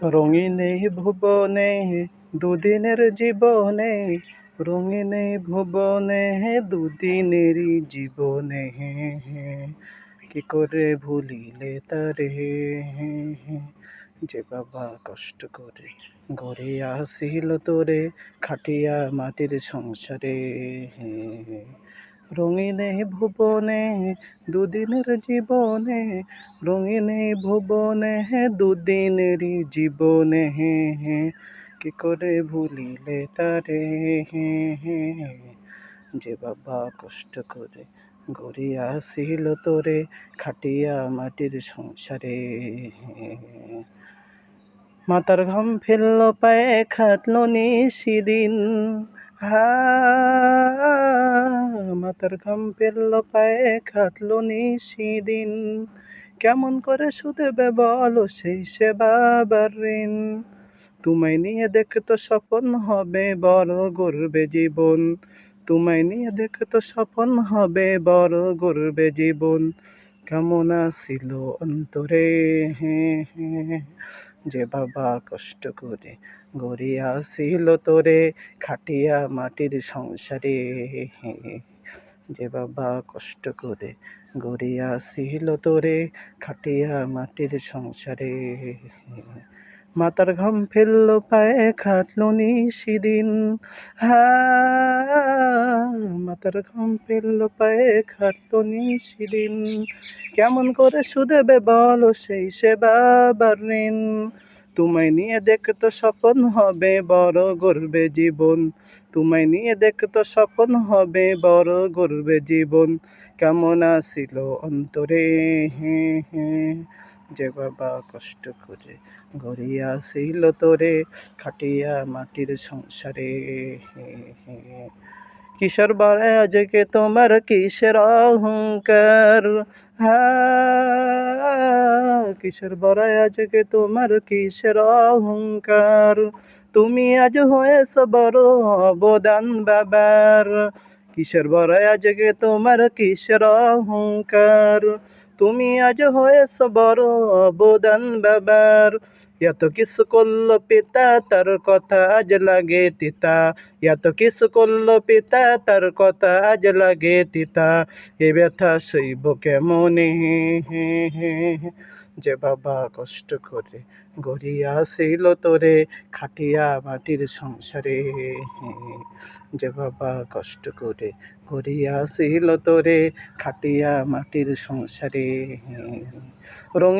রঙিন এই ভুবনে দুদিনের জীবনে, রঙিন এই ভুবনে দুদিনেরই জীবনে, কি করে ভুলিলে তারে, যে বাবা কষ্ট করে গড়িয়াছিল তোরে, খাটিয়া মাটির সংসারে। রঙিন এই ভুবনে দুদিনের জীবনে, রঙিন এই ভুবনে দুদিনেরই জীবনে, কি করে ভুলিলে তারে, যে বাবা কষ্ট করে গড়িয়াছিল তোরে, খাটিয়া মাটির সংসারে। মাতার ঘাম ফেললো পায়ে খাটলো নিশিদিন, মাতার ঘাম ফেললো পায়ে খাটলো নিশিদিন, কেমন করে শুধবে বলো সেই সে বাবার ঋণ। তোমায় নিয়ে দেখতো স্বপন হবে বড় গর্বে জীবন, তোমায় নিয়ে দেখতো স্বপন হবে বড় গর্বে জীবন, কেমন আসিল অন্তরে, যে বাবা কষ্ট করে গড়িয়াছিল তোরে, খাটিয়া মাটির সংসারে। যে বাবা কষ্ট করে গড়িয়াছিল তোরে, খাটিয়া মাটির সংসারে। মাতার ঘাম ফেললো পায়ে খাটলো নিশিদিন, মাতার ঘাম ফেললো পায়ে খাটলো নিশিদিন, কেমন করে শুধবে বলো সেই সে বাবার ঋণ। তোমায় নিয়ে দেখতো স্বপন হবে বড় গর্বে জীবন, তোমায় নিয়ে দেখতো স্বপন হবে বড় গর্বে জীবন, কেমন আসিল অন্তরে, যে বাবা কষ্ট করে গড়িয়াছিল তোরে, খাটিয়া মাটির সংসারে। কিশোর বরায় আজকে তোমার কিসের অহংকার, কিশোর বরায় আজকে তোমার কিসের অহংকার, তুমি আজ হয়েছ বড় অবদান বাবার। কিশোর বরায় আজকে তোমার কিসের অহংকার, তুমি আজ হয়েছ বড় অবদান বাবার। এত কিছু করলো পিতা তার কথা আজ লাগে তিতা, এত কিছু করলো পিতা তার কথা আজ লাগে তিতা, এ ব্যথা সইব কেমনে, যে বাবা কষ্ট করে গড়িয়াছিল তোরে, খাটিয়া মাটির সংসারে। যে বাবা কষ্ট করে গড়িয়াছিল তোরে, খাটিয়া মাটির সংসারে। রঙিন